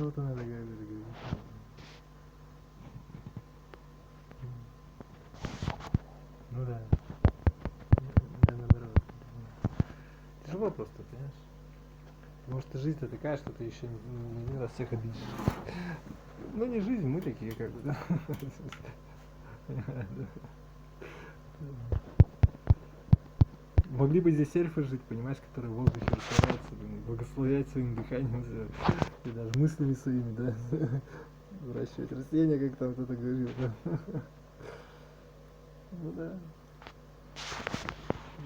что-то надо говорить. Ну да. Да, наоборот. Тяжело просто, понимаешь? Потому что жизнь-то такая, что ты еще не один раз всех обидишь. Ну не жизнь, мы такие как бы, да. Могли бы здесь эльфы жить, понимаешь, которые в воздухе растворяются, благословлять своим дыханием и даже мыслями своими, да, выращивать растения, как там кто-то говорил, да. Ну да.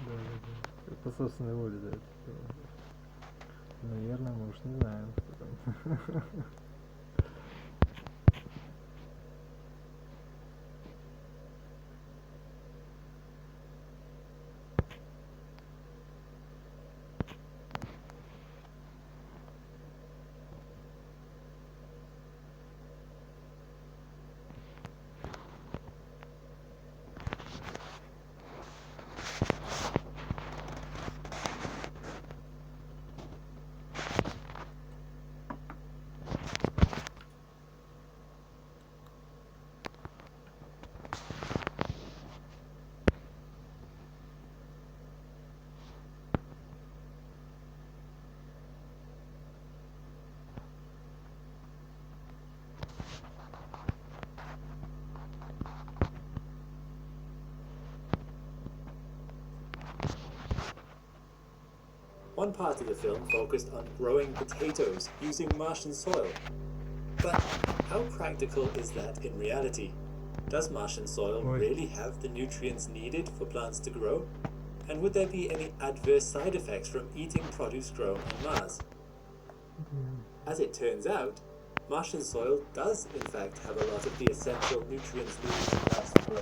Да. По собственной воле, да. Наверное, мы уж не знаем, кто там. One part of the film focused on growing potatoes using Martian soil. But how practical is that in reality? Does Martian soil really have the nutrients needed for plants to grow? And would there be any adverse side effects from eating produce grown on Mars? As it turns out, Martian soil does in fact have a lot of the essential nutrients needed for plants to grow,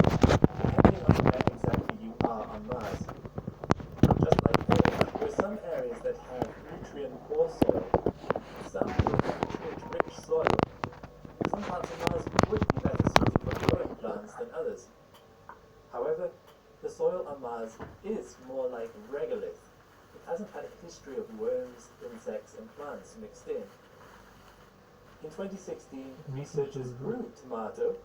depending on where exactly you are on Mars. Just like Earth, there are some areas that have nutrient-poor soil, some with nutrient-rich soil. Some parts of Mars would be better suited for growing plants than others. However, the soil on Mars is more like regolith. It hasn't had a history of worms, insects, and plants mixed in. In 2016, researchers grew tomato,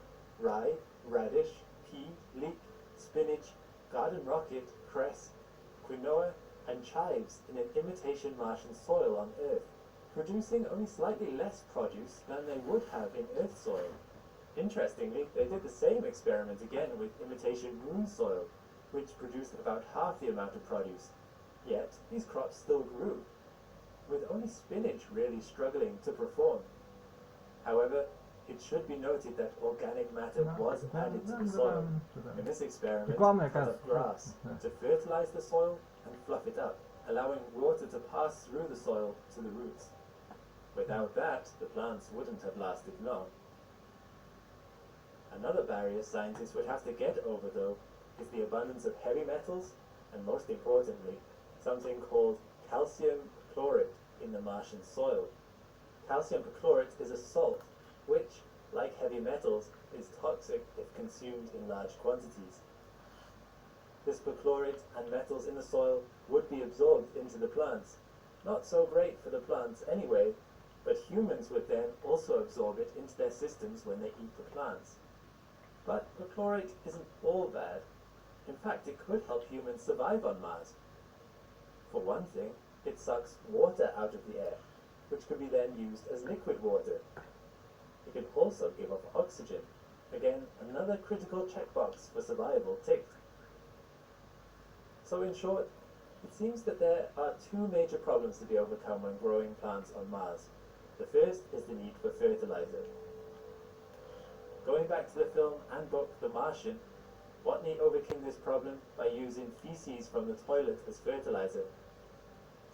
rye, radish, pea, leek, spinach, garden rocket, cress, quinoa, and chives in an imitation Martian soil on Earth, producing only slightly less produce than they would have in Earth soil. Interestingly, they did the same experiment again with imitation moon soil, which produced about half the amount of produce. Yet, these crops still grew, with only spinach really struggling to perform. However, it should be noted that organic matter was added to the soil. In this experiment, cut up grass to fertilize the soil and fluff it up, allowing water to pass through the soil to the roots. Without that, the plants wouldn't have lasted long. Another barrier scientists would have to get over, though, is the abundance of heavy metals, and most importantly, something called calcium perchlorate in the Martian soil. Calcium perchlorate is a salt which, like heavy metals, is toxic if consumed in large quantities. This perchlorate and metals in the soil would be absorbed into the plants. Not so great for the plants anyway, but humans would then also absorb it into their systems when they eat the plants. But perchlorate isn't all bad. In fact, it could help humans survive on Mars. For one thing, it sucks water out of the air, which could be then used as liquid water. It can also give off oxygen. Again, another critical checkbox for survival ticked. So in short, it seems that there are two major problems to be overcome when growing plants on Mars. The first is the need for fertilizer. Going back to the film and book The Martian, Watney overcame this problem by using feces from the toilet as fertilizer.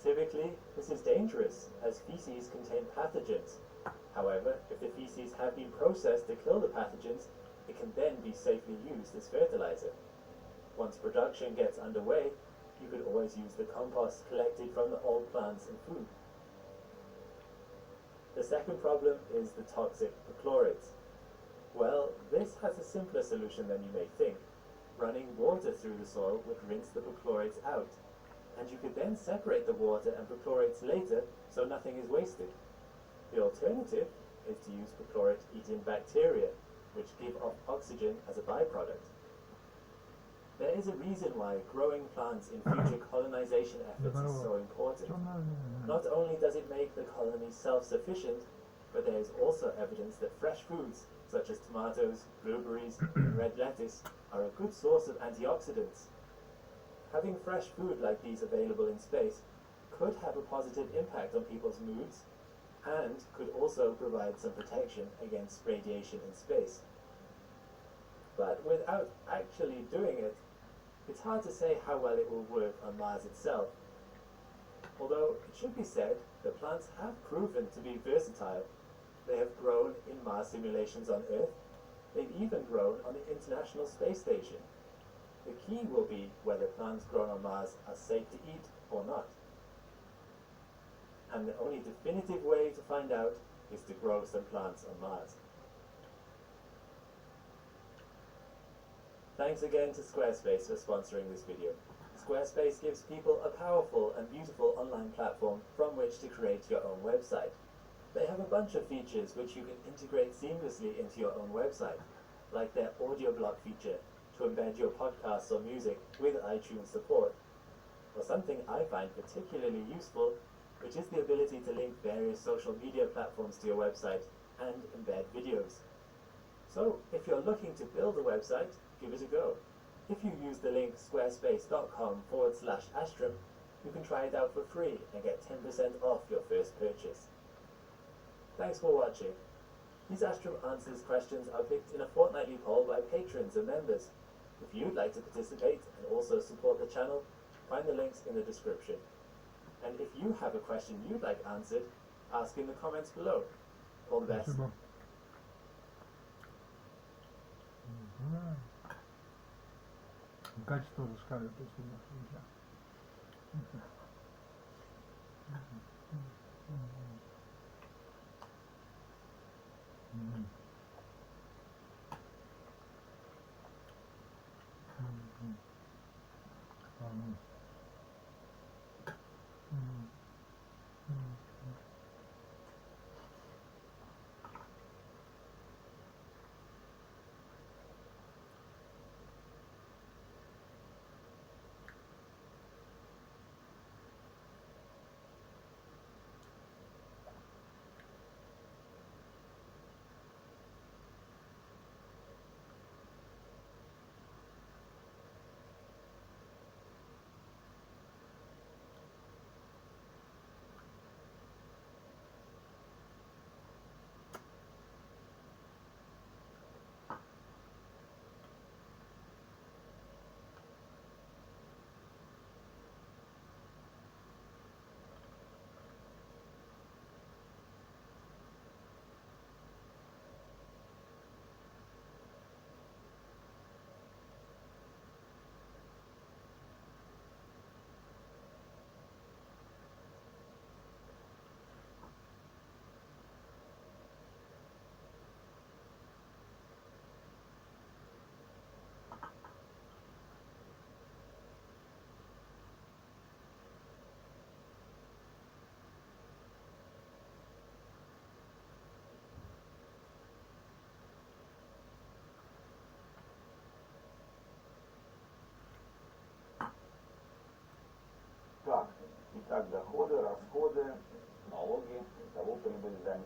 Typically, this is dangerous, as feces contain pathogens. However, if the feces have been processed to kill the pathogens, it can then be safely used as fertilizer. Once production gets underway, you could always use the compost collected from the old plants and food. The second problem is the toxic perchlorates. Well, this has a simpler solution than you may think. Running water through the soil would rinse the perchlorates out, and you could then separate the water and perchlorates later so nothing is wasted. The alternative is to use perchlorate-eating bacteria, which give off oxygen as a byproduct. There is a reason why growing plants in future colonization efforts is so important. Not only does it make the colony self-sufficient, but there is also evidence that fresh foods, such as tomatoes, blueberries, and red lettuce, are a good source of antioxidants. Having fresh food like these available in space could have a positive impact on people's moods, and could also provide some protection against radiation in space. But without actually doing it, it's hard to say how well it will work on Mars itself. Although it should be said that plants have proven to be versatile. They have grown in Mars simulations on Earth. They've even grown on the International Space Station. The key will be whether plants grown on Mars are safe to eat or not. And the only definitive way to find out is to grow some plants on Mars. Thanks again to Squarespace for sponsoring this video. Squarespace gives people a powerful and beautiful online platform from which to create your own website. They have a bunch of features which you can integrate seamlessly into your own website, like their audio block feature to embed your podcasts or music with iTunes support, or something I find particularly useful, which is the ability to link various social media platforms to your website and embed videos. So, if you're looking to build a website, give it a go. If you use the link squarespace.com/Astrum, you can try it out for free and get 10% off your first purchase. Thanks for watching. These Astrum Answers questions are picked in a fortnightly poll by patrons and members. If you'd like to participate and also support the channel, find the links in the description. And if you have a question you'd like answered, ask in the comments below. All the best. Качество зашкаливает просто нельзя. Так, итак, доходы, расходы, налоги, итого прибыль за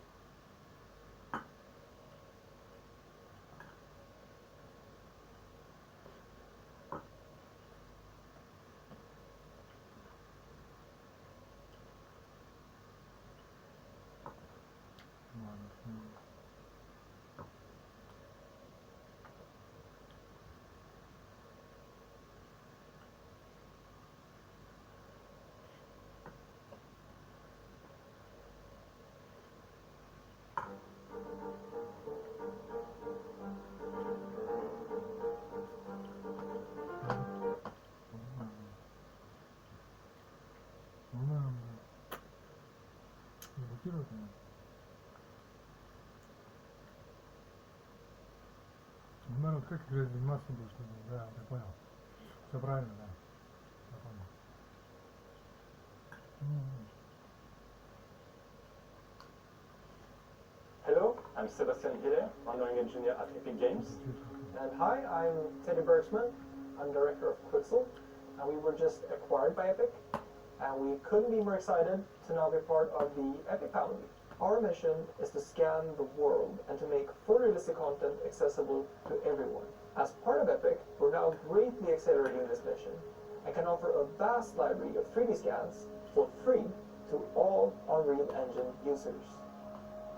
Блокирует меня. Наверное, как играть заниматься будешь? Да, я понял. Все правильно, да. Я понял. Hello? I'm Sebastian Hiller, honoring engineer at Epic Games. And hi, I'm Teddy Bergsman. I'm director of Quixel, and we were just acquired by Epic, and we couldn't be more excited to now be part of the Epic family. Our mission is to scan the world and to make photorealistic content accessible to everyone. As part of Epic, we're now greatly accelerating this mission and can offer a vast library of 3D scans for free to all Unreal Engine users.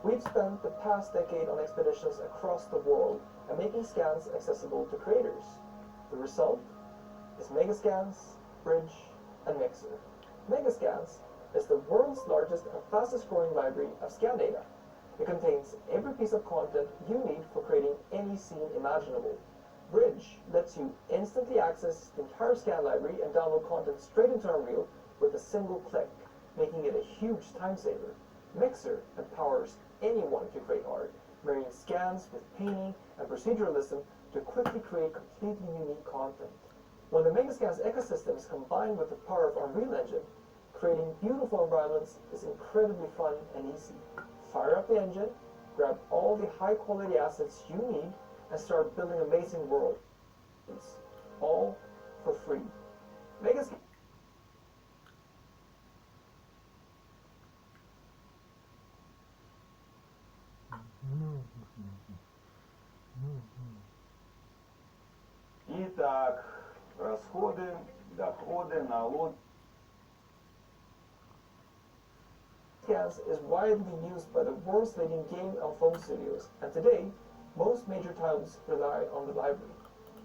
We've spent the past decade on expeditions across the world and making scans accessible to creators. The result is Megascans, Bridge, and Mixer. Megascans is the world's largest and fastest growing library of scan data. It contains every piece of content you need for creating any scene imaginable. Bridge lets you instantly access the entire scan library and download content straight into Unreal with a single click, making it a huge time saver. Mixer empowers anyone to create art, marrying scans with painting and proceduralism to quickly create completely unique content. When the Megascans ecosystem is combined with the power of Unreal Engine, creating beautiful environments is incredibly fun and easy. Fire up the engine, grab all the high-quality assets you need, and start building amazing worlds, all for free. Megascans. Итак, расходы, доходы, налоги. Megascans is widely used by the world's leading game and film studios, and today, most major titles rely on the library.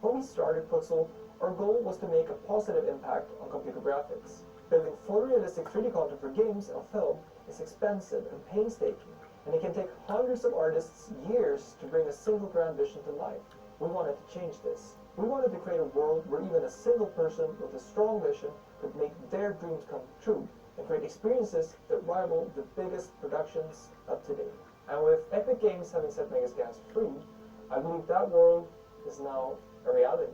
When we started Quixel, our goal was to make a positive impact on computer graphics. Building photorealistic 3D content for games and film is expensive and painstaking, and it can take hundreds of artists years to bring a single grand vision to life. We wanted to change this. We wanted to create a world where even a single person with a strong vision could make their dreams come true and create experiences that rival the biggest productions of today. And with Epic Games having set Megascans free, I believe that world is now a reality.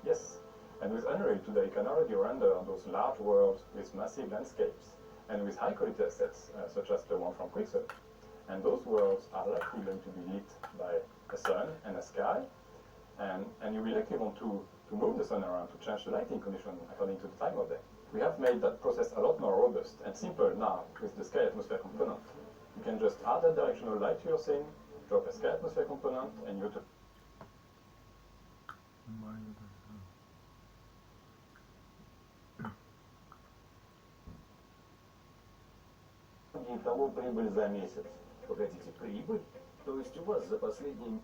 Yes, and with Unreal today you can already render those large worlds with massive landscapes and with high quality assets such as the one from Quixel. And those worlds are likely going to be lit by a sun and a sky, and you will likely want to move the sun around to change the lighting condition according to the time of day. We have made that process a lot more robust and simple now with the sky atmosphere component. You can just add a directional light to your scene, drop a sky atmosphere component, and you Итого прибыль за месяц. Погодите, прибыль? То есть у вас за последний...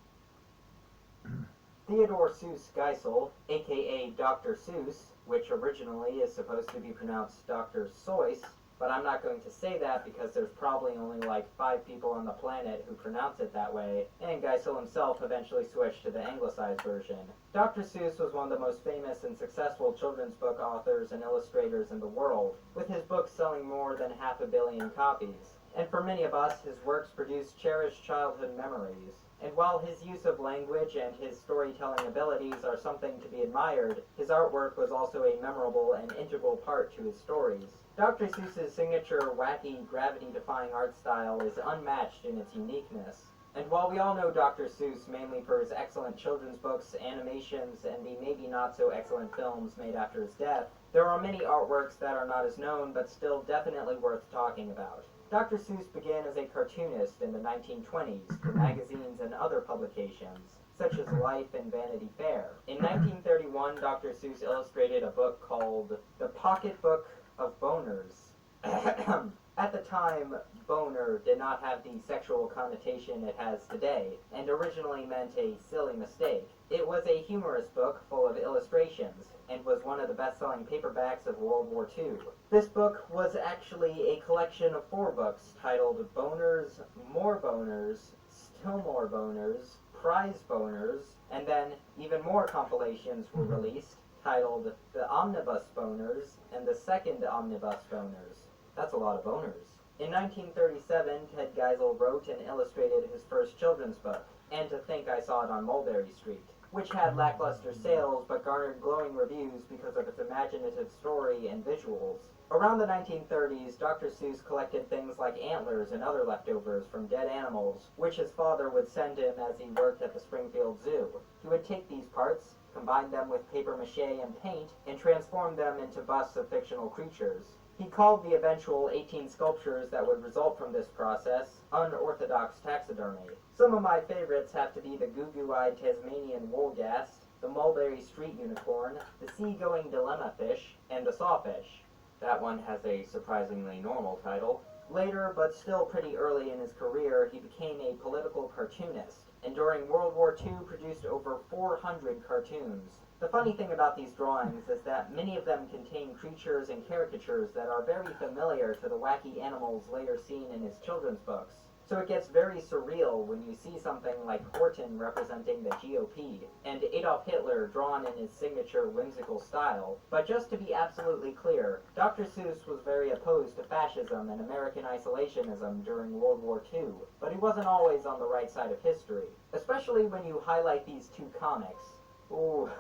Theodore Seuss Geisel, aka Dr. Seuss, which originally is supposed to be pronounced Dr. Seuss, but I'm not going to say that because there's probably only like 5 people on the planet who pronounce it that way, and Geisel himself eventually switched to the anglicized version. Dr. Seuss was one of the most famous and successful children's book authors and illustrators in the world, with his books selling more than 500 million copies. And for many of us, his works produce cherished childhood memories. And while his use of language and his storytelling abilities are something to be admired, his artwork was also a memorable and integral part to his stories. Dr. Seuss's signature, wacky, gravity-defying art style is unmatched in its uniqueness. And while we all know Dr. Seuss mainly for his excellent children's books, animations, and the maybe not-so-excellent films made after his death, there are many artworks that are not as known but still definitely worth talking about. Dr. Seuss began as a cartoonist in the 1920s for magazines and other publications, such as Life and Vanity Fair. In 1931, Dr. Seuss illustrated a book called The Pocketbook of Boners. At the time, boner did not have the sexual connotation it has today, and originally meant a silly mistake. It was a humorous book full of illustrations, and was one of the best-selling paperbacks of World War II. This book was actually a collection of 4 books titled Boners, More Boners, Still More Boners, Prize Boners, and then even more compilations were released, titled The Omnibus Boners and The Second Omnibus Boners. That's a lot of boners. In 1937, Ted Geisel wrote and illustrated his first children's book, And to Think I Saw It on Mulberry Street, which had lackluster sales but garnered glowing reviews because of its imaginative story and visuals. Around the 1930s, Dr. Seuss collected things like antlers and other leftovers from dead animals, which his father would send him as he worked at the Springfield Zoo. He would take these parts, combine them with papier-mâché and paint, and transform them into busts of fictional creatures. He called the eventual 18 sculptures that would result from this process unorthodox taxidermy. Some of my favorites have to be the goo-goo-eyed Tasmanian woolgast, the mulberry street unicorn, the sea-going dilemma fish, and the sawfish. That one has a surprisingly normal title. Later, but still pretty early in his career, he became a political cartoonist, and during World War II produced over 400 cartoons. The funny thing about these drawings is that many of them contain creatures and caricatures that are very familiar to the wacky animals later seen in his children's books. So it gets very surreal when you see something like Horton representing the GOP, and Adolf Hitler drawn in his signature whimsical style. But just to be absolutely clear, Dr. Seuss was very opposed to fascism and American isolationism during World War II, but he wasn't always on the right side of history, especially when you highlight these two comics. Ooh,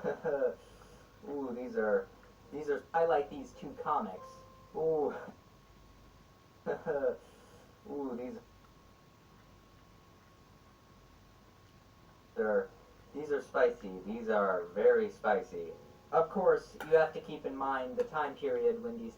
ooh, these are, highlight these two comics. Ooh, ooh, these are spicy. These are very spicy. Of course, you have to keep in mind the time period when these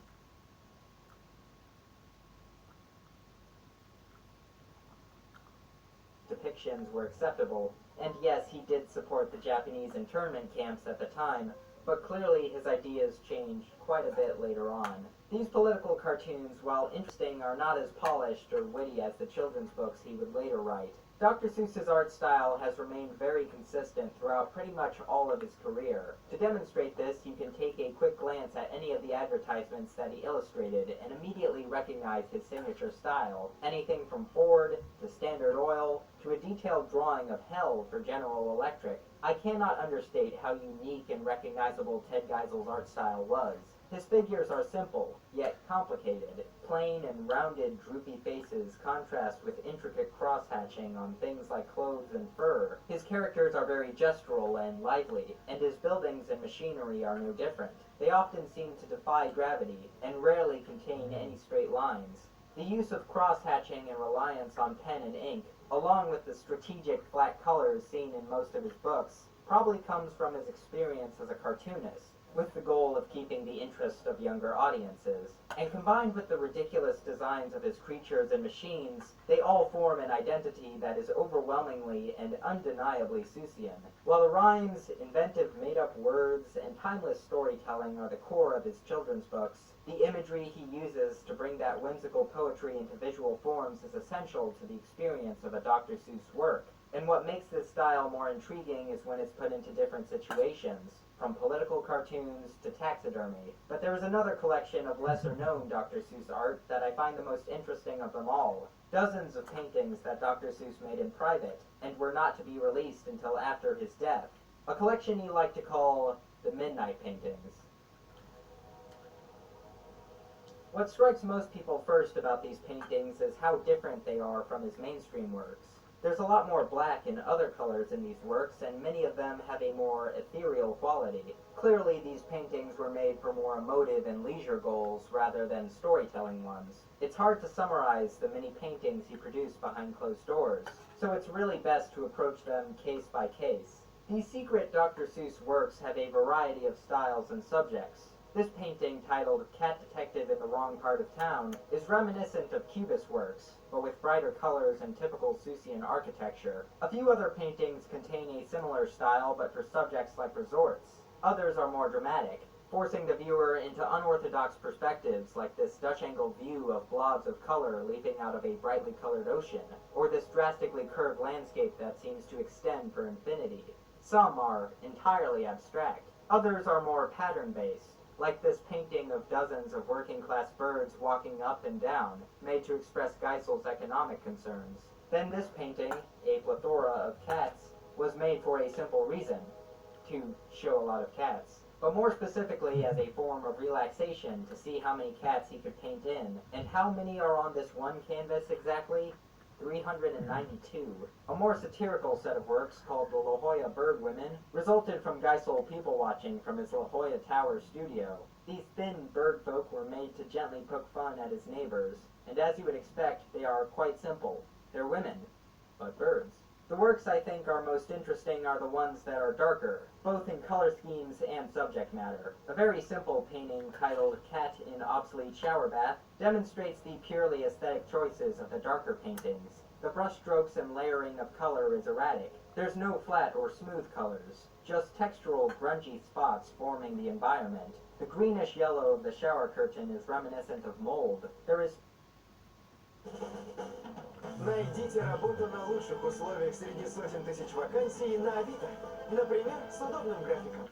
depictions were acceptable, and yes, he did support the Japanese internment camps at the time, but clearly his ideas changed quite a bit later on. These political cartoons, while interesting, are not as polished or witty as the children's books he would later write. Dr. Seuss's art style has remained very consistent throughout pretty much all of his career. To demonstrate this, you can take a quick glance at any of the advertisements that he illustrated and immediately recognize his signature style. Anything from Ford to Standard Oil to a detailed drawing of hell for General Electric. I cannot understate how unique and recognizable Ted Geisel's art style was. His figures are simple, yet complicated. Plain and rounded, droopy faces contrast with intricate cross-hatching on things like clothes and fur. His characters are very gestural and lively, and his buildings and machinery are no different. They often seem to defy gravity, and rarely contain any straight lines. The use of cross-hatching and reliance on pen and ink, along with the strategic flat colors seen in most of his books, probably comes from his experience as a cartoonist, with the goal of keeping the interest of younger audiences. And combined with the ridiculous designs of his creatures and machines, they all form an identity that is overwhelmingly and undeniably Seussian. While the rhymes, inventive made-up words, and timeless storytelling are the core of his children's books, the imagery he uses to bring that whimsical poetry into visual forms is essential to the experience of a Dr. Seuss work. And what makes this style more intriguing is when it's put into different situations, from political cartoons to taxidermy. But there is another collection of lesser-known Dr. Seuss art that I find the most interesting of them all. Dozens of paintings that Dr. Seuss made in private, and were not to be released until after his death. A collection he liked to call the Midnight Paintings. What strikes most people first about these paintings is how different they are from his mainstream works. There's a lot more black and other colors in these works, and many of them have a more ethereal quality. Clearly, these paintings were made for more emotive and leisure goals rather than storytelling ones. It's hard to summarize the many paintings he produced behind closed doors, so it's really best to approach them case by case. These secret Dr. Seuss works have a variety of styles and subjects. This painting, titled Cat Detective in the Wrong Part of Town, is reminiscent of Cubist works, but with brighter colors and typical Seussian architecture. A few other paintings contain a similar style, but for subjects like resorts. Others are more dramatic, forcing the viewer into unorthodox perspectives like this Dutch-angle view of blobs of color leaping out of a brightly colored ocean, or this drastically curved landscape that seems to extend for infinity. Some are entirely abstract. Others are more pattern-based, like this painting of dozens of working-class birds walking up and down, made to express Geisel's economic concerns. Then this painting, a plethora of cats, was made for a simple reason, to show a lot of cats, but more specifically as a form of relaxation to see how many cats he could paint in. And how many are on this one canvas exactly? 392. A more satirical set of works, called the La Jolla Bird Women, resulted from Geisel people-watching from his La Jolla Tower studio. These thin bird folk were made to gently poke fun at his neighbors, and as you would expect, they are quite simple. They're women, but birds. The works I think are most interesting are the ones that are darker, both in color schemes and subject matter. A very simple painting titled Cat in Obsolete Shower Bath demonstrates the purely aesthetic choices of the darker paintings. The brush strokes and layering of color is erratic. There's no flat or smooth colors, just textural grungy spots forming the environment. The greenish yellow of the shower curtain is reminiscent of mold. There is Найдите работу на лучших условиях среди сотен тысяч вакансий на Авито. Например, с удобным графиком.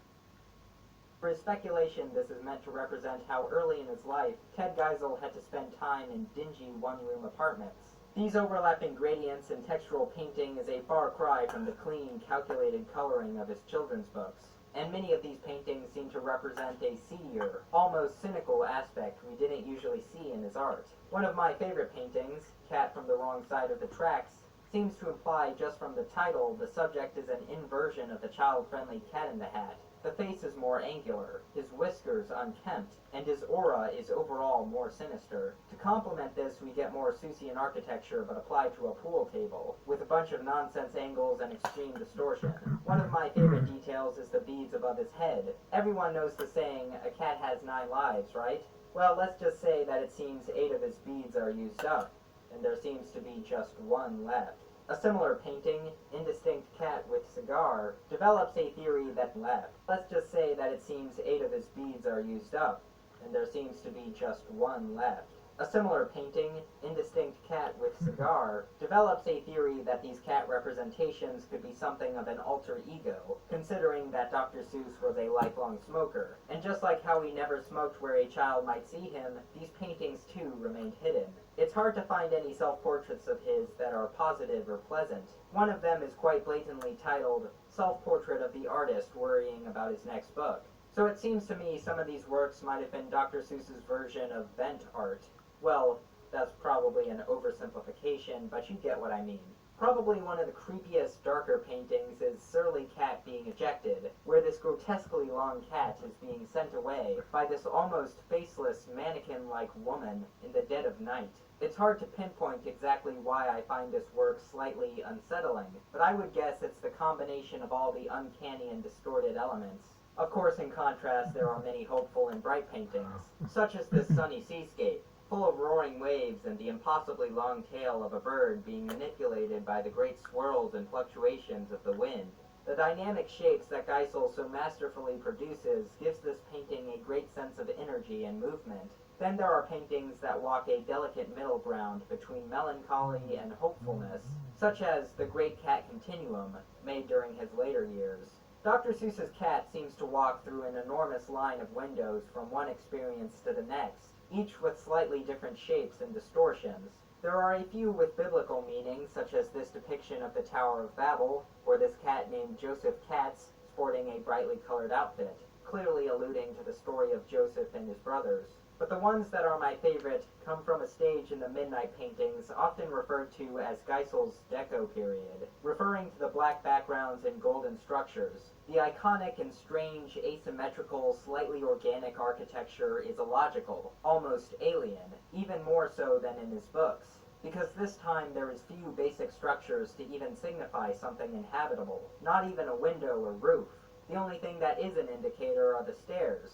For his speculation, this is meant to represent how early in his life, Ted Geisel had to spend time in dingy one-room apartments. These overlapping gradients and textural painting is a far cry from the clean, calculated coloring of his children's books. And many of these paintings seem to represent a seedier, almost cynical aspect we didn't usually see in his art. One of my favorite paintings, Cat from the Wrong Side of the Tracks, seems to imply just from the title the subject is an inversion of the child-friendly Cat in the Hat. The face is more angular, his whiskers unkempt, and his aura is overall more sinister. To complement this, we get more Seussian architecture but applied to a pool table, with a bunch of nonsense angles and extreme distortion. One of my favorite details is the beads above his head. Everyone knows the saying, a cat has 9 lives, right? Well, let's just say that it seems 8 of his beads are used up, and there seems to be just 1 left. A similar painting, Indistinct Cat with Cigar, develops a theory that left. Let's just say that it seems 8 of his beads are used up, and there seems to be just 1 left. A similar painting, Indistinct Cat with Cigar, develops a theory that these cat representations could be something of an alter ego, considering that Dr. Seuss was a lifelong smoker. And just like how he never smoked where a child might see him, these paintings too remained hidden. It's hard to find any self-portraits of his that are positive or pleasant. One of them is quite blatantly titled, Self-Portrait of the Artist Worrying About His Next Book. So it seems to me some of these works might have been Dr. Seuss's version of vent art. Well, that's probably an oversimplification, but you get what I mean. Probably one of the creepiest, darker paintings is Surly Cat Being Ejected, where this grotesquely long cat is being sent away by this almost faceless, mannequin-like woman in the dead of night. It's hard to pinpoint exactly why I find this work slightly unsettling, but I would guess it's the combination of all the uncanny and distorted elements. Of course, in contrast, there are many hopeful and bright paintings, such as this sunny seascape, full of roaring waves and the impossibly long tail of a bird being manipulated by the great swirls and fluctuations of the wind. The dynamic shapes that Geisel so masterfully produces gives this painting a great sense of energy and movement. Then there are paintings that walk a delicate middle ground between melancholy and hopefulness, such as the Great Cat Continuum, made during his later years. Dr. Seuss's cat seems to walk through an enormous line of windows from one experience to the next, each with slightly different shapes and distortions. There are a few with biblical meaning, such as this depiction of the Tower of Babel, or this cat named Joseph Katz sporting a brightly colored outfit, clearly alluding to the story of Joseph and his brothers. But the ones that are my favorite come from a stage in the Midnight paintings often referred to as Geisel's Deco period, referring to the black backgrounds and golden structures. The iconic and strange, asymmetrical, slightly organic architecture is illogical, almost alien, even more so than in his books, because this time there is few basic structures to even signify something inhabitable, not even a window or roof. The only thing that is an indicator are the stairs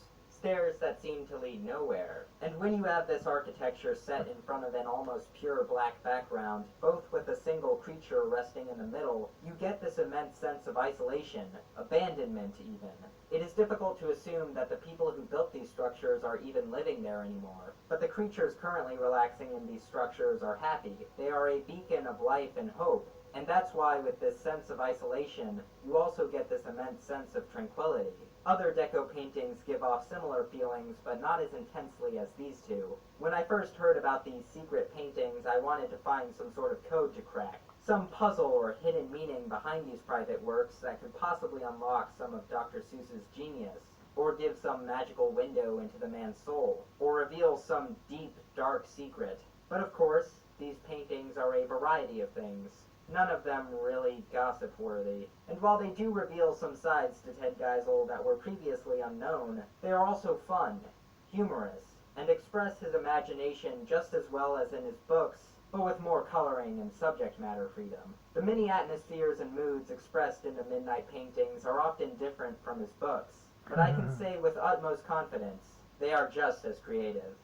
that seem to lead nowhere. And when you have this architecture set in front of an almost pure black background, both with a single creature resting in the middle, you get this immense sense of isolation, abandonment even. It is difficult to assume that the people who built these structures are even living there anymore. But the creatures currently relaxing in these structures are happy. They are a beacon of life and hope. And that's why with this sense of isolation, you also get this immense sense of tranquility. Other Deco paintings give off similar feelings, but not as intensely as these two. When I first heard about these secret paintings, I wanted to find some sort of code to crack, some puzzle or hidden meaning behind these private works that could possibly unlock some of Dr. Seuss's genius, or give some magical window into the man's soul, or reveal some deep, dark secret. But of course, these paintings are a variety of things. None of them really gossip-worthy. And while they do reveal some sides to Ted Geisel that were previously unknown, they are also fun. humorous, and express his imagination just as well as in his books, but with more coloring and subject matter freedom. The many atmospheres and moods expressed in the Midnight paintings are often different from his books, but I can say with utmost confidence, they are just as creative.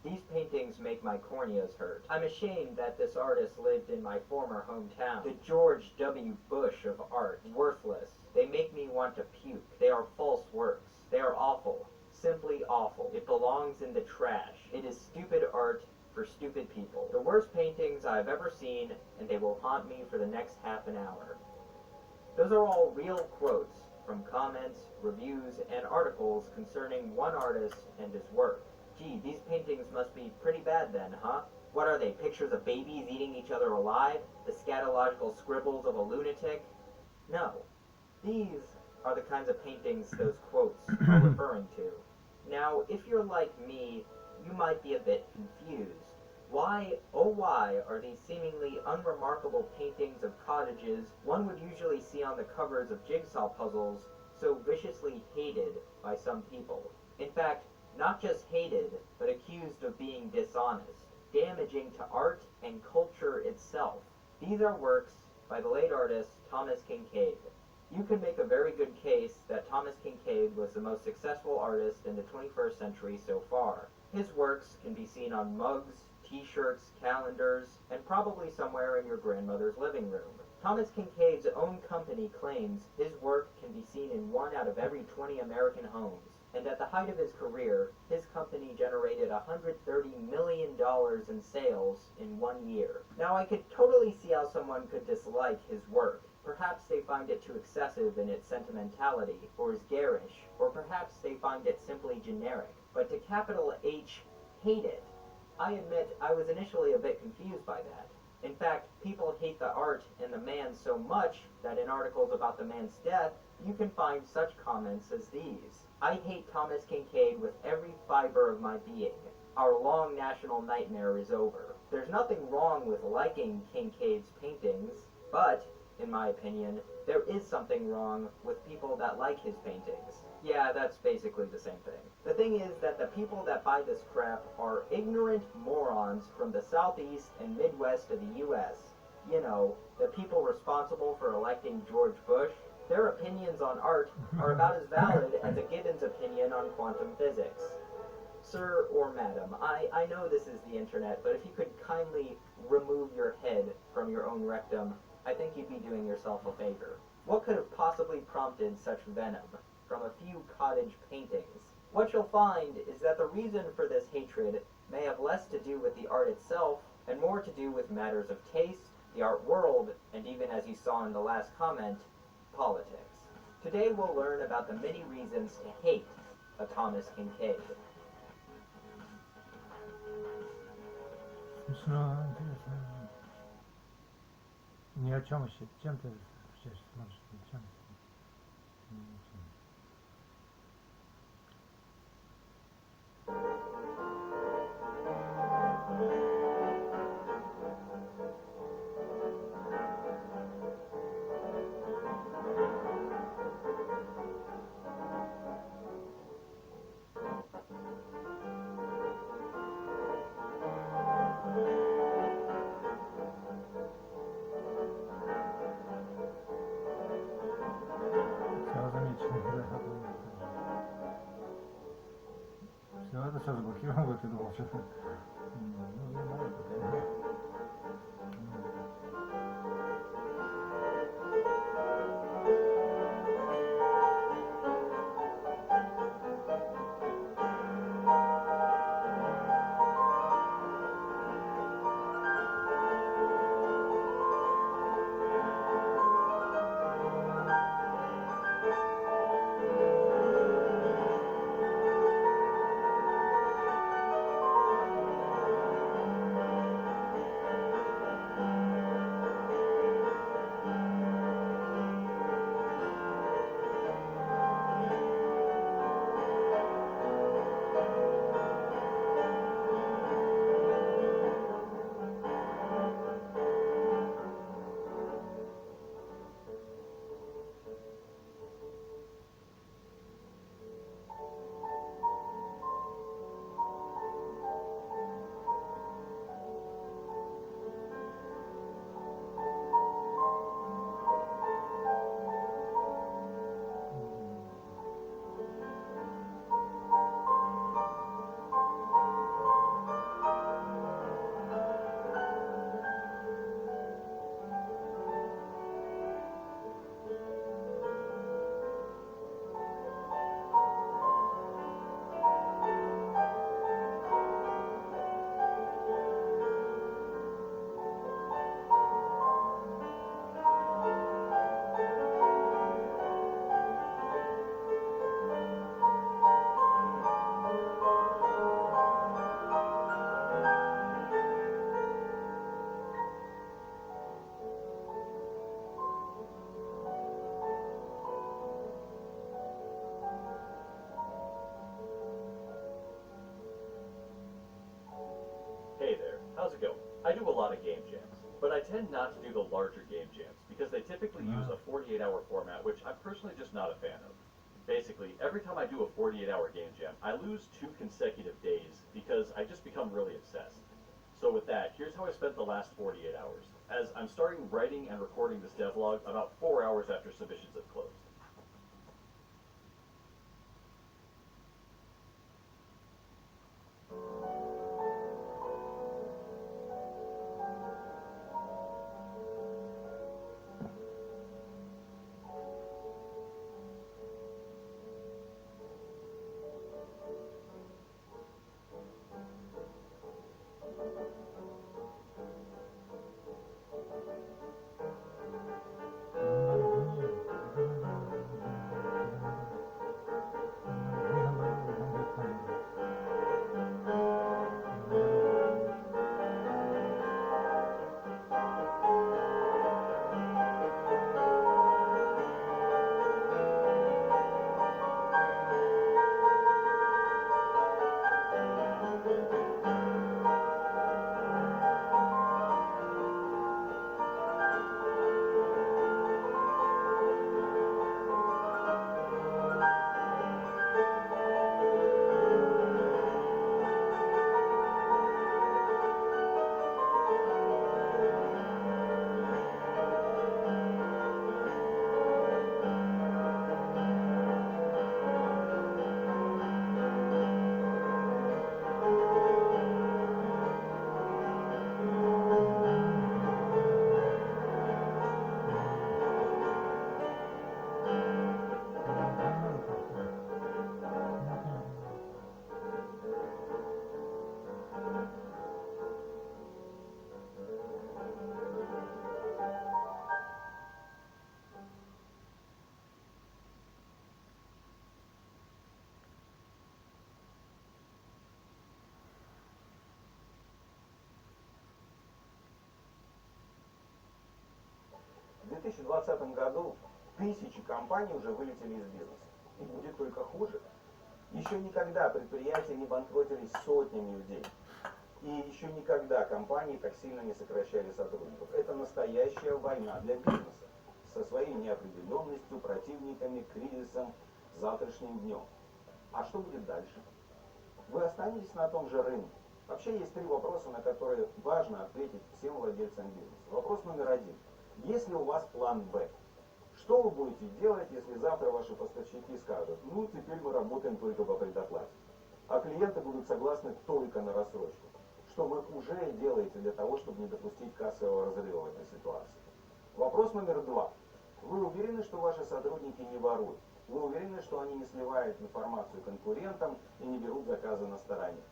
These paintings make my corneas hurt. I'm ashamed that this artist lived in my former hometown. The George W. Bush of art. Worthless. They make me want to puke. They are false works. They are awful. Simply awful. It belongs in the trash. It is stupid art for stupid people. The worst paintings I've ever seen, and they will haunt me for the next half an hour. Those are all real quotes from comments, reviews, and articles concerning one artist and his work. Gee, these paintings must be pretty bad then, huh? What are they, pictures of babies eating each other alive? The scatological scribbles of a lunatic? No. These are the kinds of paintings those quotes are referring to. Now, if you're like me, you might be a bit confused. Why, oh why, are these seemingly unremarkable paintings of cottages one would usually see on the covers of jigsaw puzzles so viciously hated by some people? In fact, not just hated, but accused of being dishonest, damaging to art and culture itself. These are works by the late artist Thomas Kinkade. You can make a very good case that Thomas Kinkade was the most successful artist in the 21st century so far. His works can be seen on mugs, t-shirts, calendars, and probably somewhere in your grandmother's living room. Thomas Kinkade's own company claims his work can be seen in 1 out of every 20 American homes. And at the height of his career, his company generated $130 million in sales in 1 year. Now, I could totally see how someone could dislike his work. Perhaps they find it too excessive in its sentimentality, or is garish, or perhaps they find it simply generic. But to capital H, hate it. I admit I was initially a bit confused by that. In fact, people hate the art and the man so much that in articles about the man's death, you can find such comments as these. I hate Thomas Kinkade with every fiber of my being. Our long national nightmare is over. There's nothing wrong with liking Kinkade's paintings, but, in my opinion, there is something wrong with people that like his paintings. Yeah, that's basically the same thing. The thing is that the people that buy this crap are ignorant morons from the southeast and midwest of the US. You know, the people responsible for electing George Bush. Their opinions on art are about as valid as a Gibbons opinion on quantum physics. Sir or madam, I know this is the internet, but if you could kindly remove your head from your own rectum, I think you'd be doing yourself a favor. What could have possibly prompted such venom from a few cottage paintings? What you'll find is that the reason for this hatred may have less to do with the art itself and more to do with matters of taste, the art world, and even as you saw in the last comment, politics. Today we'll learn about the many reasons to hate a Thomas Kinkade. Смешно, интересно. Ни о чем еще. Чем ты сейчас смотришь? Чем? Все, это все заблокировал, ты думал, что-то... Ну, не знаю, пока. tend not to do the larger game jams because they typically use a 48-hour format, which I'm personally just not a fan of. Basically, every time I do a 48-hour game jam, I lose 2 consecutive days because I just become really obsessed. So with that, here's how I spent the last 48 hours. As I'm starting writing and recording this devlog about 4 hours after submissions have closed. В 2020 году тысячи компаний уже вылетели из бизнеса. И будет только хуже. Еще никогда предприятия не банкротились сотнями людей. И еще никогда компании так сильно не сокращали сотрудников. Это настоящая война для бизнеса. Со своей неопределенностью, противниками, кризисом, завтрашним днем. А что будет дальше? Вы останетесь на том же рынке. Вообще есть 3 вопроса, на которые важно ответить всем владельцам бизнеса. Вопрос номер 1. Есть ли у вас план Б? Что вы будете делать, если завтра ваши поставщики скажут, ну теперь мы работаем только по предоплате, а клиенты будут согласны только на рассрочку? Что вы уже делаете для того, чтобы не допустить кассового разрыва в этой ситуации? Вопрос номер 2. Вы уверены, что ваши сотрудники не воруют? Вы уверены, что они не сливают информацию конкурентам и не берут заказы на стороне?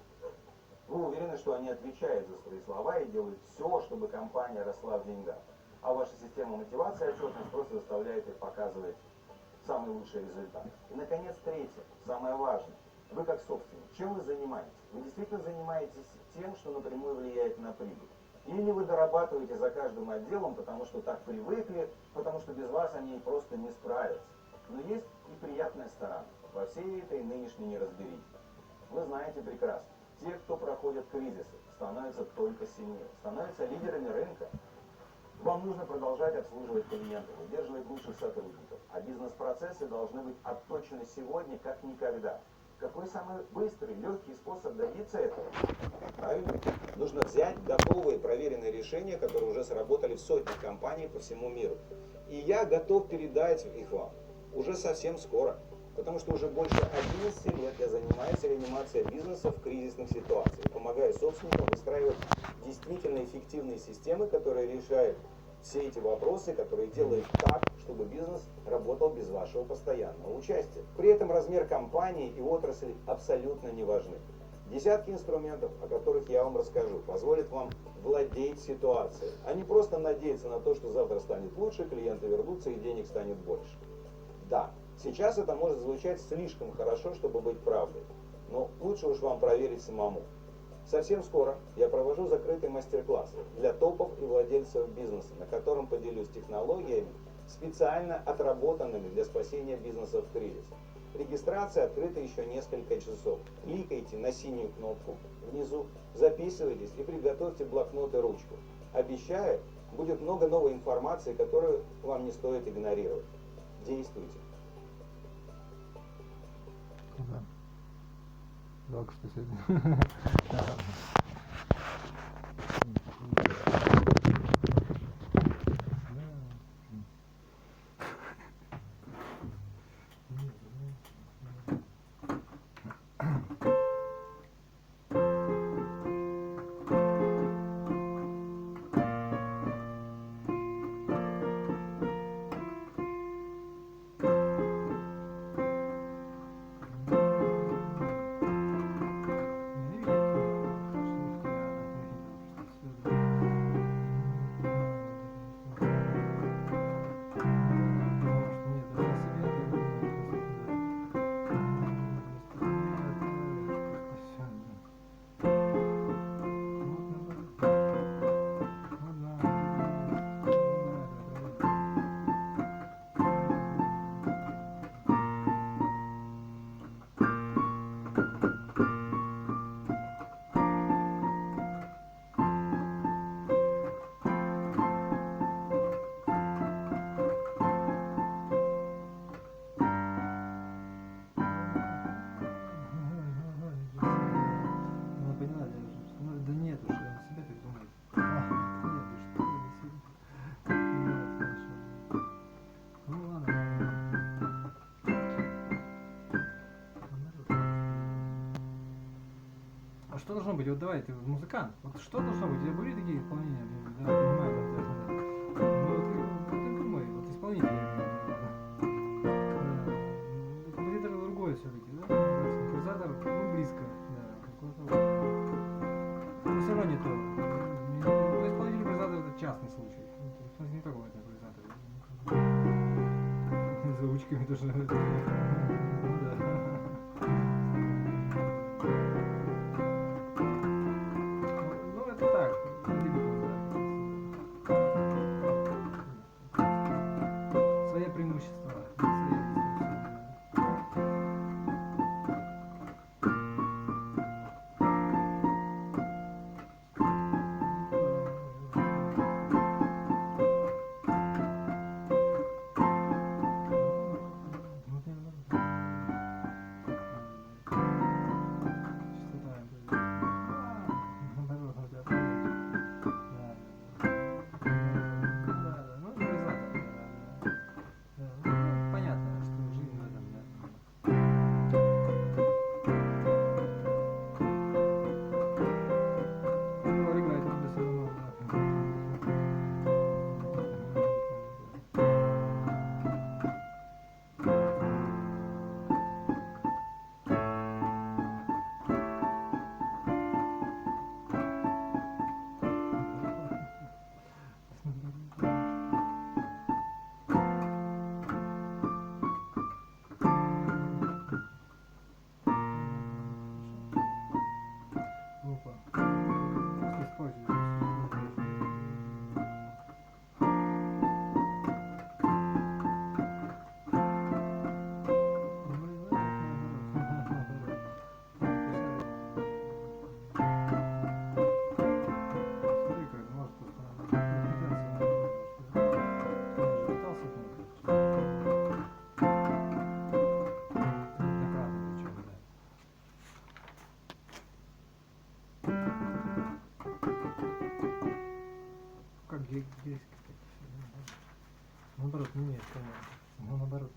Вы уверены, что они отвечают за свои слова и делают все, чтобы компания росла в деньгах? А ваша система мотивации и отчетность просто заставляет их показывать самый лучший результат. И, наконец, 3. Самое важное. Вы как собственник, чем вы занимаетесь? Вы действительно занимаетесь тем, что напрямую влияет на прибыль? Или вы дорабатываете за каждым отделом, потому что так привыкли, потому что без вас они просто не справятся? Но есть и приятная сторона во всей этой нынешней неразберихе. Вы знаете прекрасно, те, кто проходит кризисы, становятся только сильнее, становятся лидерами рынка. Вам нужно продолжать обслуживать клиентов, удерживать лучших сотрудников, а бизнес-процессы должны быть отточены сегодня как никогда. Какой самый быстрый, легкий способ добиться этого? Правильно? Нужно взять готовые, проверенные решения, которые уже сработали в сотнях компаний по всему миру. И я готов передать их вам уже совсем скоро. Потому что уже больше 11 лет я занимаюсь реанимацией бизнеса в кризисных ситуациях. Помогаю собственникам выстраивать действительно эффективные системы, которые решают все эти вопросы, которые делают так, чтобы бизнес работал без вашего постоянного участия. При этом размер компании и отрасли абсолютно не важны. Десятки инструментов, о которых я вам расскажу, позволят вам владеть ситуацией, а не просто надеяться на то, что завтра станет лучше, клиенты вернутся и денег станет больше. Да, сейчас это может звучать слишком хорошо, чтобы быть правдой, но лучше уж вам проверить самому. Совсем скоро я провожу закрытый мастер-класс для топов и владельцев бизнеса, на котором поделюсь технологиями, специально отработанными для спасения бизнеса в кризис. Регистрация открыта еще несколько часов. Кликайте на синюю кнопку внизу, записывайтесь и приготовьте блокнот и ручку. Обещаю, Будет много новой информации, которую вам не стоит игнорировать. Действуйте. Да. Жалко, что сегодня. Что должно быть? Вот давай, ты музыкант. Вот что должно быть? Я были такие исполнения, да, понимаю, да. Ну, вот ты думай, вот исполнитель. Да. Композитор другое все-таки, да? Импровизатор, ну, близко, да. Но все равно не то. Ну, исполнитель импровизатор это частный случай. В смысле, не только бывает импровизатор. За ручками тоже. Ну, да. Здесь наоборот, нет, ну наоборот.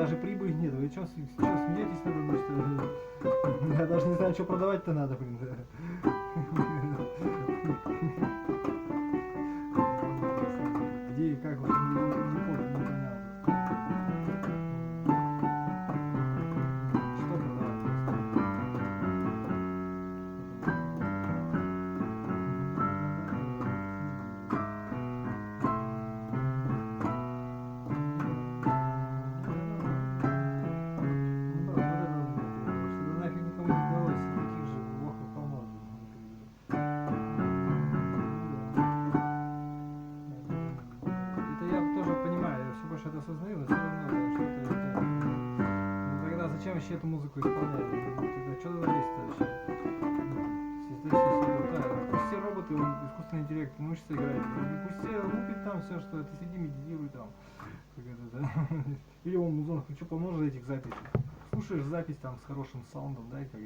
даже прибыли нет. Вы что смеетесь надо мной, что ли? Я даже не знаю, что продавать-то надо, блин. Где и как, вот, не понял. Что продавать? Осознаю, но все равно, да, что-то это... Ну тогда зачем вообще эту музыку исполнять? Тогда что зависит вообще? Все роботы, искусственный интеллект, научится играть. Пусть все лупит там все, что ты сиди, медитируй там. Как это, да? Или он музон, хочу помножить этих записей. Слушаешь запись там с хорошим саундом, да, и как...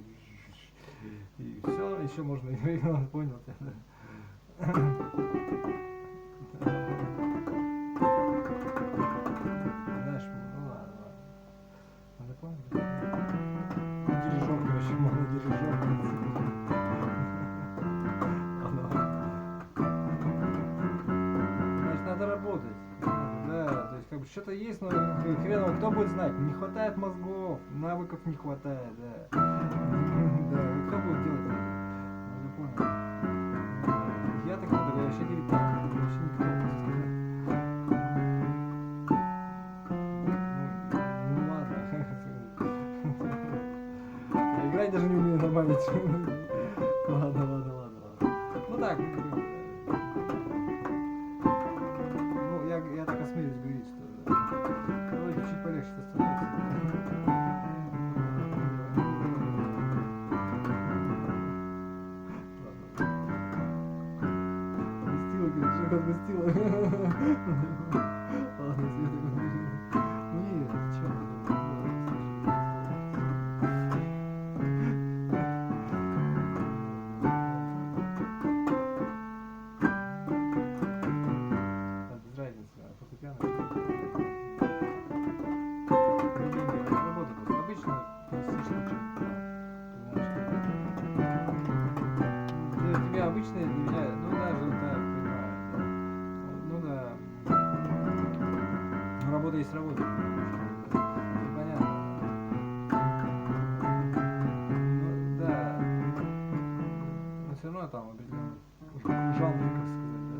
И все, еще можно, понял тебя, да? Дирижерка вообще можно, дирижерка. Значит, надо работать. Да, то есть как бы что-то есть, но хрен кто будет знать? Не хватает мозгов, навыков не хватает, да. Да, кто будет делать это? Я понял. Я так надо, вообще дилетант, вообще никто. Играть даже не умею нормально. Ладно. Ну так. Ну, я так осмелюсь говорить, что вроде чуть полегче становится. Отпустила, говорит, что отпустила. Ладно, Света говорит. Нет, чё ты? Обычные для меня, ну даже так, понимаю, ну да, работа есть работа, понятно, ну да, но все равно там определенный жанр, как сказать, да.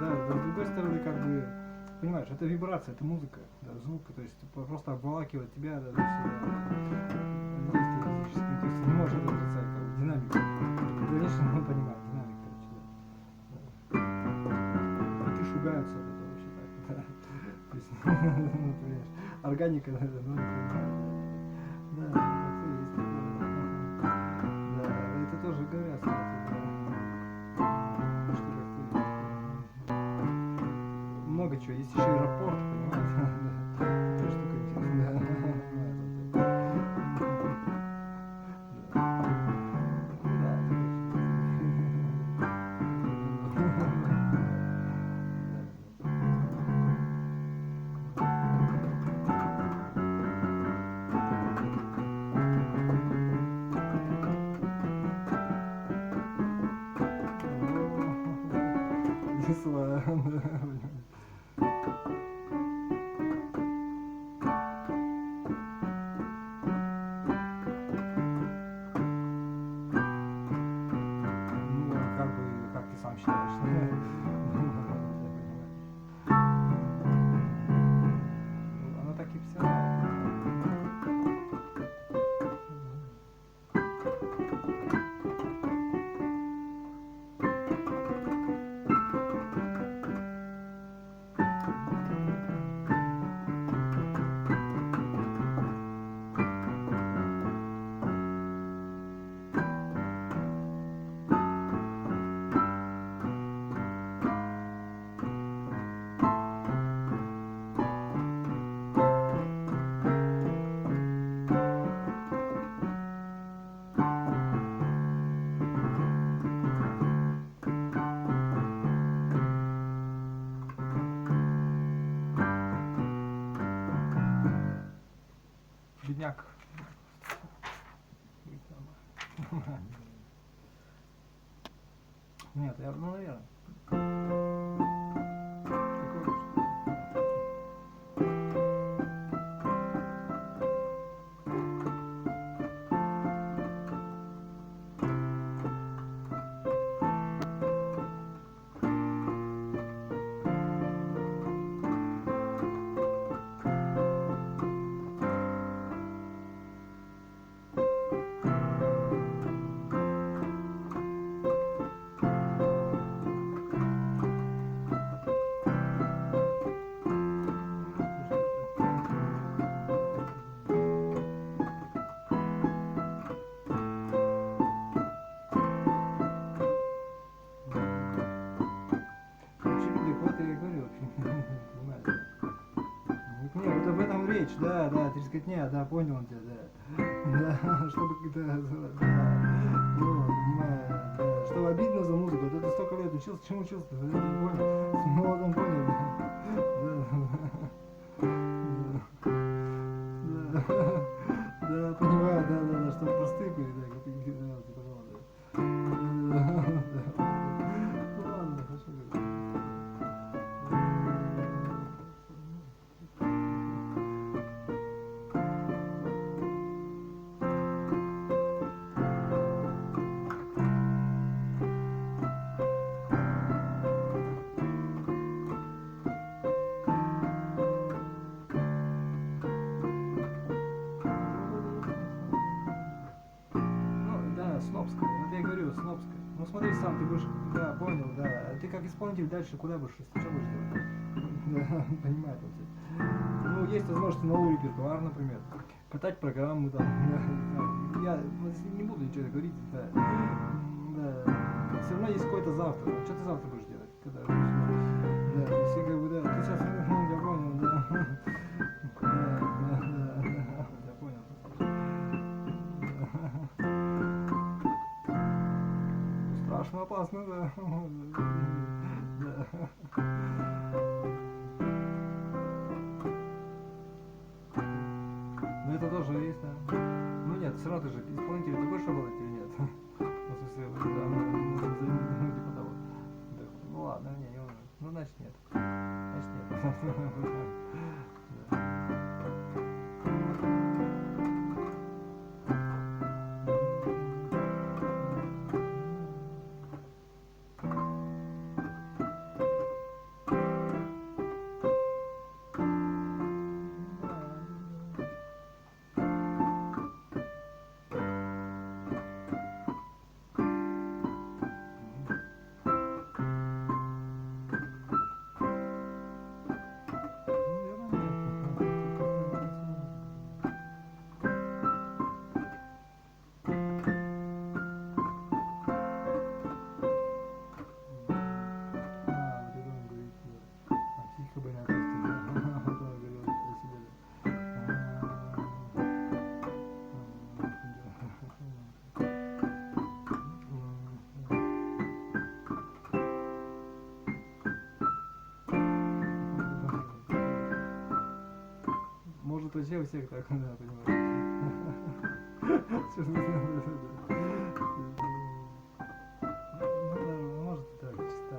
да, с другой стороны, как бы, понимаешь, это вибрация, это музыка, да, звук, то есть просто обволакивает тебя, да, то есть, действие физическое, то есть ты не можешь это отрицать, как бы, динамика. Конечно, мы понимаем, динамика, короче, да. И ты шугаются от этого вообще так, да. То есть, ну, понимаешь, органика, да, ну, да, так все есть. Да, это тоже говорят, кстати, да. Что как-то много чего, есть еще аэропорт, понимаете, да. Такая штука интересная, да. Весело, как ты сам считаешь? Оно так и все. Бедняк. Нет, я, ну, наверное. Такое что. Речь, да, трескотня, да, понял тебя, да. Да, чтобы, да, ну, понимаю, да, чтобы обидно за музыку, вот ты столько лет учился, чему учился-то, да, ты понял, с молодым понял, да, понимаю, да, чтобы простые были, да, как ты говорил, типа, да, ладно, хорошо, снобская, вот я говорю, снобская. Ну смотри сам, ты будешь, да, понял, да. Ты как исполнитель дальше куда будешь расти, что будешь делать? Да, понимаю, вот. Ну, есть возможность новый репертуар, например. Катать программы там. Я не буду ничего говорить, да. Все равно есть какой-то завтра. Что ты завтра будешь делать? Когда будешь, да, если как бы, да, ты сейчас, я понял, да. Я понял. Страшно опасно, да. Да. Но это тоже есть, да. Ну нет, все равно ты же исполнитель, ты будешь работать или нет? Ну, в смысле, да, ну, типа того. Ну ладно, не волнуйся. Ну, значит нет. Значит нет. вообще у всех так, да, понимаешь. Ну да, может и так, чисто.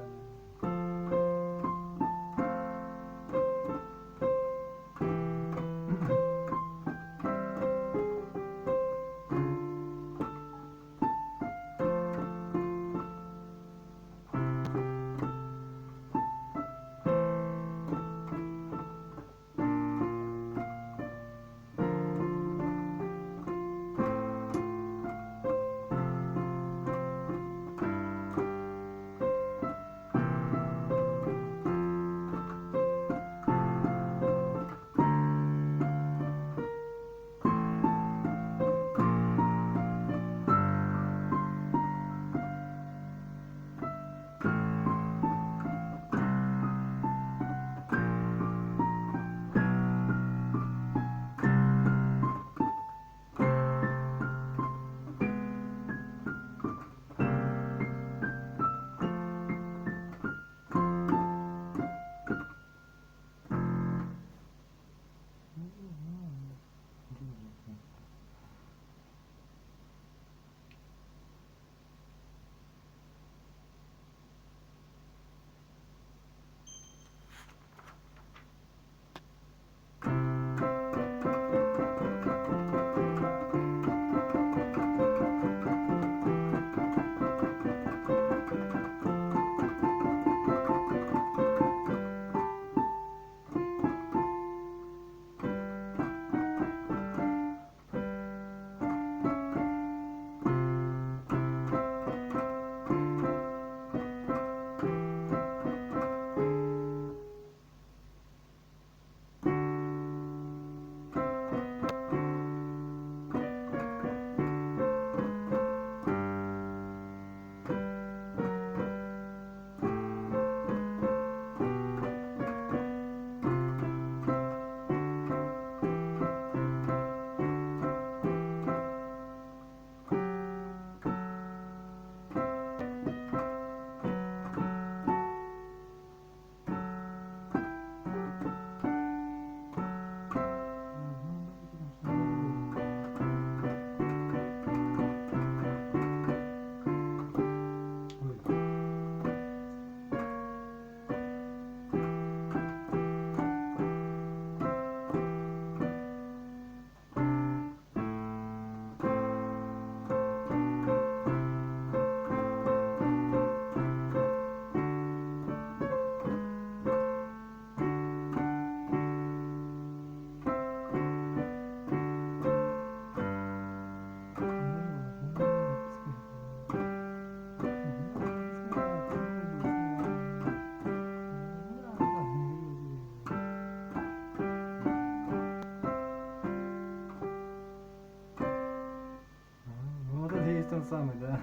он самый, да?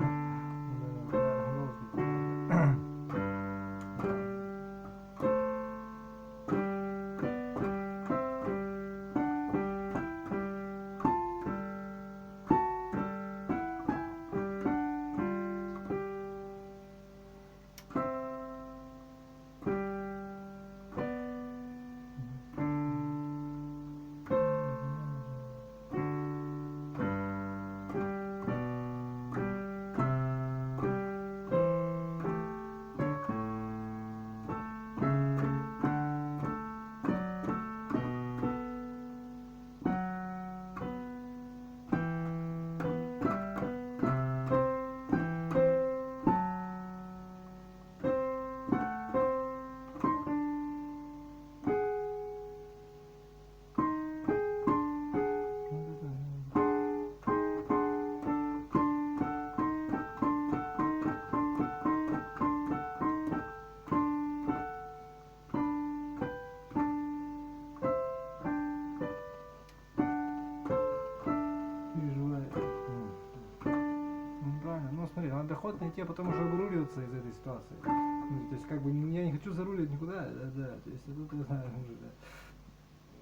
Доход найти, а потом уже выруливаться из этой ситуации. Ну, то есть, как бы, я не хочу заруливать никуда, да, то есть, тут я знаю,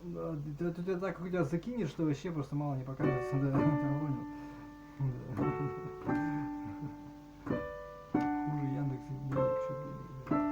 да. Да, тут так, как у тебя закинешь, что вообще просто мало не покажется, да, я понял. Да. Хуже Яндекс денег еще, да.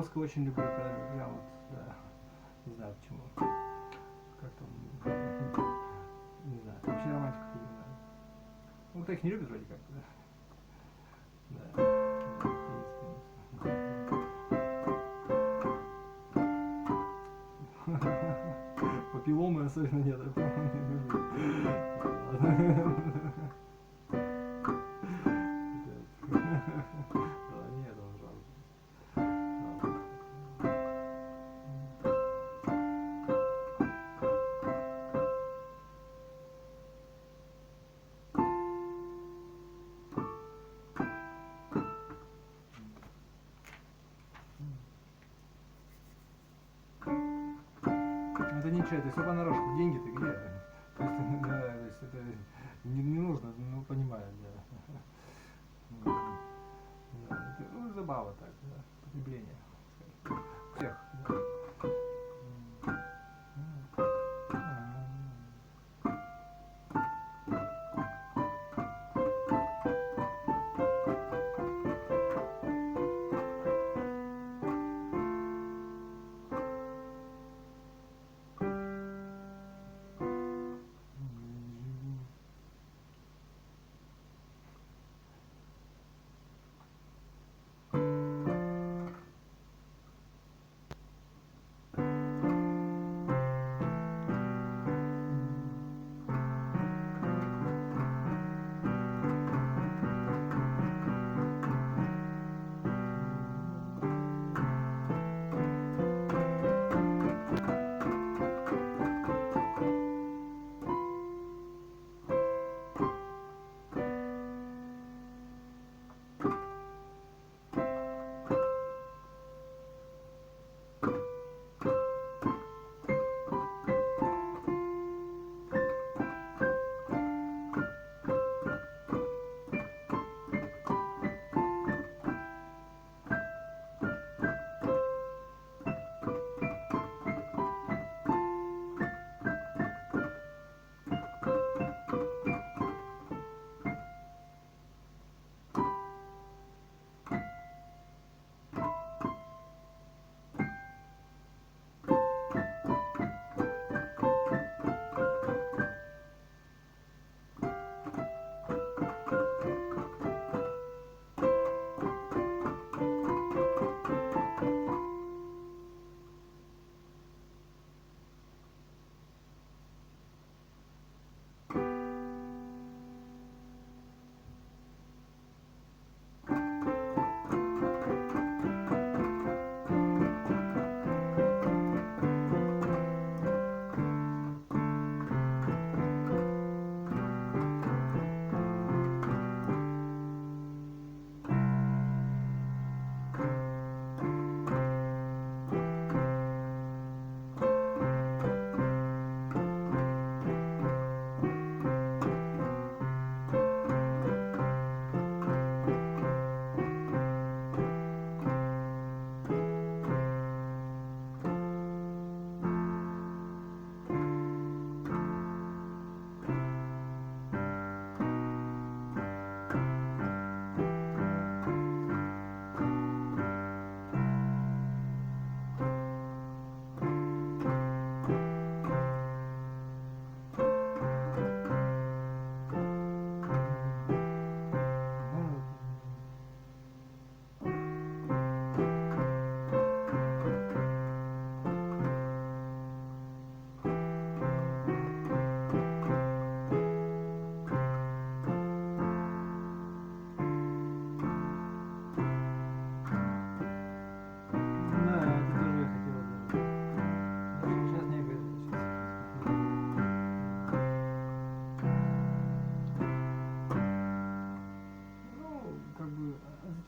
Маяковского очень люблю, прям вот, да, не знаю почему. Как там, не знаю, вообще романтику не знаю. Ну, кто их не любит вроде как, да. Да, Папилломы особенно нет, я по-моему не люблю. Нет, он жалко. Это ничего, это все понарошку. Деньги-то где? То есть, да, то есть это не нужно, ну понимаю, да. Да, это, ну, забава так, да, потребление. Всех, да.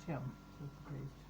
Зачем? Все пока есть.